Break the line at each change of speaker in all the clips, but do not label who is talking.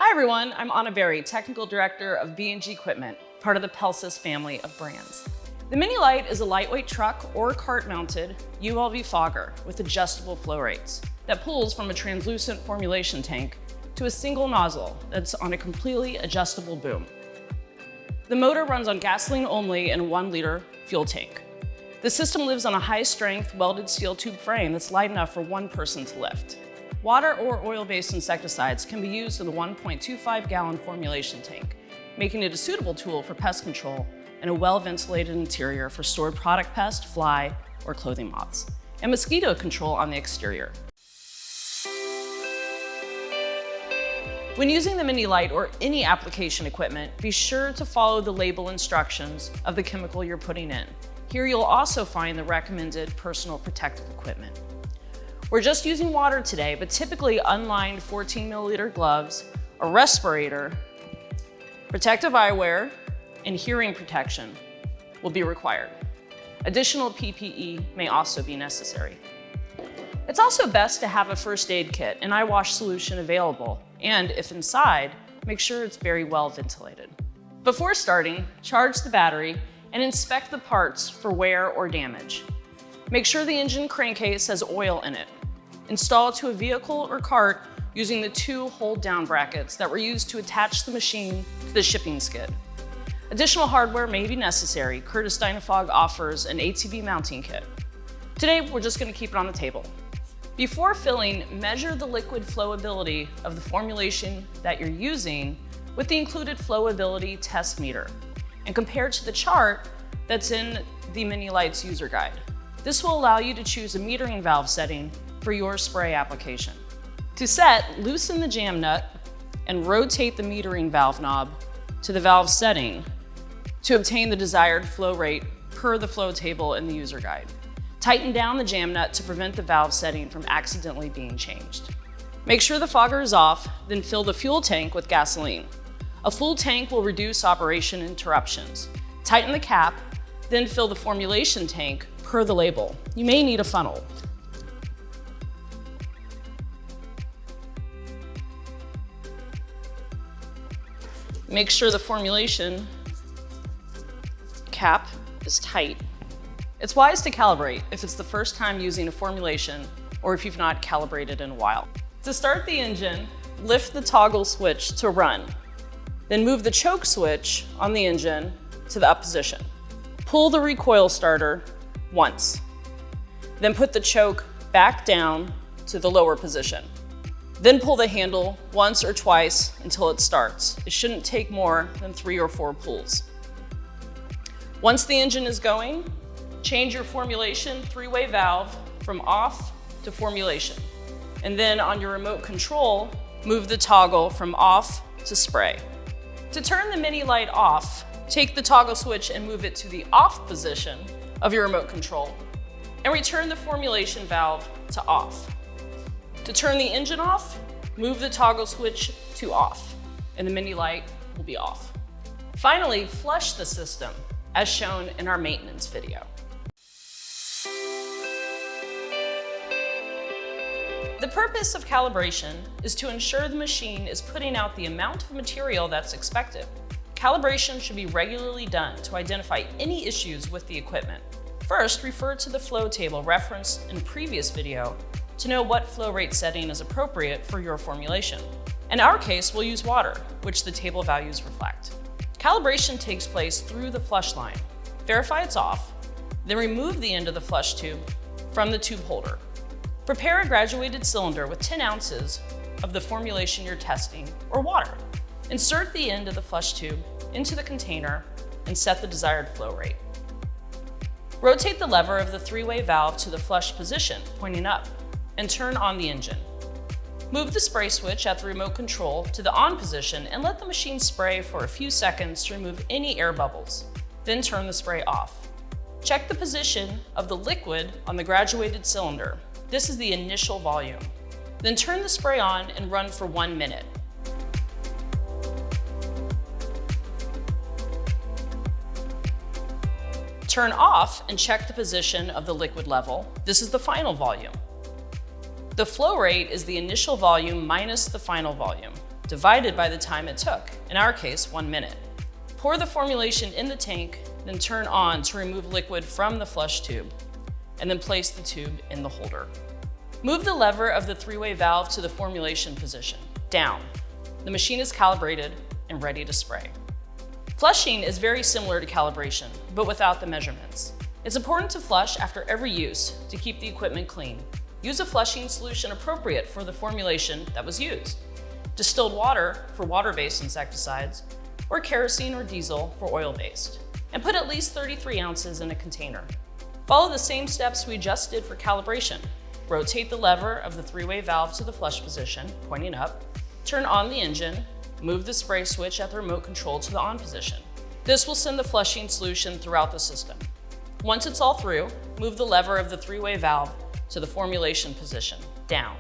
Hi everyone, I'm Anna Berry, Technical Director of B&G Equipment, part of the Pelsis family of brands. The Mini Lite is a lightweight truck or cart-mounted ULV fogger with adjustable flow rates that pulls from a translucent formulation tank to a single nozzle that's on a completely adjustable boom. The motor runs on gasoline only and a 1-liter fuel tank. The system lives on a high-strength welded steel tube frame that's light enough for one person to lift. Water or oil-based insecticides can be used in the 1.25-gallon formulation tank, making it a suitable tool for pest control and a well-ventilated interior for stored product pest, fly, or clothing moths, and mosquito control on the exterior. When using the Mini Lite or any application equipment, be sure to follow the label instructions of the chemical you're putting in. Here you'll also find the recommended personal protective equipment. We're just using water today, but typically unlined 14-milliliter gloves, a respirator, protective eyewear, and hearing protection will be required. Additional PPE may also be necessary. It's also best to have a first aid kit and eye wash solution available, and if inside, make sure it's very well ventilated. Before starting, charge the battery and inspect the parts for wear or damage. Make sure the engine crankcase has oil in it. Install it to a vehicle or cart using the 2 hold-down brackets that were used to attach the machine to the shipping skid. Additional hardware may be necessary. Curtis Dyna-Fog offers an ATV mounting kit. Today, we're just going to keep it on the table. Before filling, measure the liquid flowability of the formulation that you're using with the included flowability test meter and compare it to the chart that's in the Mini Lite's user guide. This will allow you to choose a metering valve setting for your spray application. To set, loosen the jam nut and rotate the metering valve knob to the valve setting to obtain the desired flow rate per the flow table in the user guide. Tighten down the jam nut to prevent the valve setting from accidentally being changed. Make sure the fogger is off, then fill the fuel tank with gasoline. A full tank will reduce operation interruptions. Tighten the cap, then fill the formulation tank per the label. You may need a funnel. Make sure the formulation cap is tight. It's wise to calibrate if it's the first time using a formulation or if you've not calibrated in a while. To start the engine, lift the toggle switch to run. Then move the choke switch on the engine to the up position. Pull the recoil starter once. Then put the choke back down to the lower position. Then pull the handle once or twice until it starts. It shouldn't take more than 3 or 4 pulls. Once the engine is going, change your formulation 3-way valve from off to formulation. And then on your remote control, move the toggle from off to spray. To turn the Mini Lite off, take the toggle switch and move it to the off position of your remote control and return the formulation valve to off. To turn the engine off, move the toggle switch to off, and the Mini Lite will be off. Finally, flush the system, as shown in our maintenance video. The purpose of calibration is to ensure the machine is putting out the amount of material that's expected. Calibration should be regularly done to identify any issues with the equipment. First, refer to the flow table referenced in a previous video to know what flow rate setting is appropriate for your formulation. In our case, we'll use water, which the table values reflect. Calibration takes place through the flush line. Verify it's off, then remove the end of the flush tube from the tube holder. Prepare a graduated cylinder with 10 ounces of the formulation you're testing or water. Insert the end of the flush tube into the container and set the desired flow rate. Rotate the lever of the 3-way valve to the flush position, pointing up, and turn on the engine. Move the spray switch at the remote control to the on position and let the machine spray for a few seconds to remove any air bubbles. Then turn the spray off. Check the position of the liquid on the graduated cylinder. This is the initial volume. Then turn the spray on and run for 1 minute. Turn off and check the position of the liquid level. This is the final volume. The flow rate is the initial volume minus the final volume. divided by the time it took, in our case, 1 minute. Pour the formulation in the tank, then turn on to remove liquid from the flush tube, and then place the tube in the holder. Move the lever of the three-way valve to the formulation position, down. The machine is calibrated and ready to spray. Flushing is very similar to calibration, but without the measurements. It's important to flush after every use to keep the equipment clean. Use a flushing solution appropriate for the formulation that was used. Distilled water for water-based insecticides, or kerosene or diesel for oil-based. And put at least 33 ounces in a container. Follow the same steps we just did for calibration. Rotate the lever of the three-way valve to the flush position, pointing up. Turn on the engine. Move the spray switch at the remote control to the on position. This will send the flushing solution throughout the system. Once it's all through, move the lever of the three-way valve to the formulation position, down.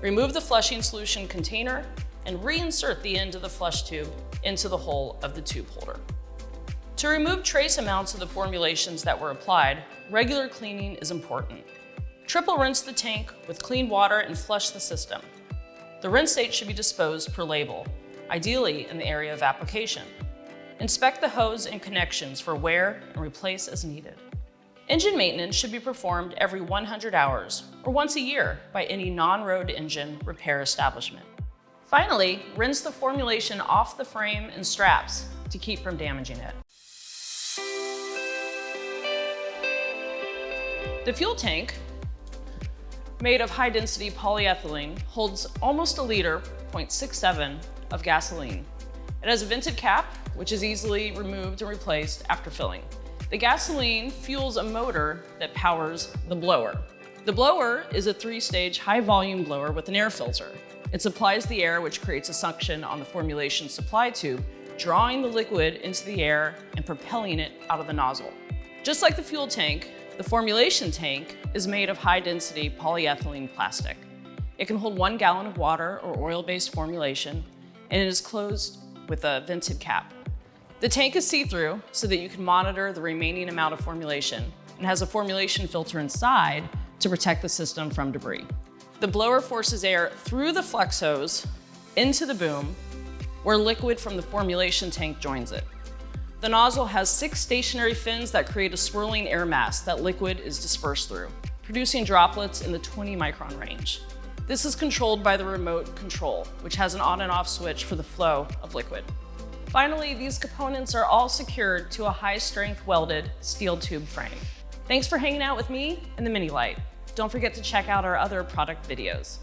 Remove the flushing solution container and reinsert the end of the flush tube into the hole of the tube holder. To remove trace amounts of the formulations that were applied, regular cleaning is important. Triple rinse the tank with clean water and flush the system. The rinsate should be disposed per label, ideally in the area of application. Inspect the hose and connections for wear and replace as needed. Engine maintenance should be performed every 100 hours or once a year by any non-road engine repair establishment. Finally, rinse the formulation off the frame and straps to keep from damaging it. The fuel tank, made of high-density polyethylene, holds almost a liter, 0.67, of gasoline. It has a vented cap, which is easily removed and replaced after filling. The gasoline fuels a motor that powers the blower. The blower is a 3-stage high-volume blower with an air filter. It supplies the air, which creates a suction on the formulation supply tube, drawing the liquid into the air and propelling it out of the nozzle. Just like the fuel tank, the formulation tank is made of high-density polyethylene plastic. It can hold 1 gallon of water or oil-based formulation, and it is closed with a vented cap. The tank is see-through so that you can monitor the remaining amount of formulation and has a formulation filter inside to protect the system from debris. The blower forces air through the flex hose into the boom where liquid from the formulation tank joins it. The nozzle has 6 stationary fins that create a swirling air mass that liquid is dispersed through, producing droplets in the 20 micron range. This is controlled by the remote control, which has an on and off switch for the flow of liquid. Finally, these components are all secured to a high-strength welded steel tube frame. Thanks for hanging out with me and the Mini Lite. Don't forget to check out our other product videos.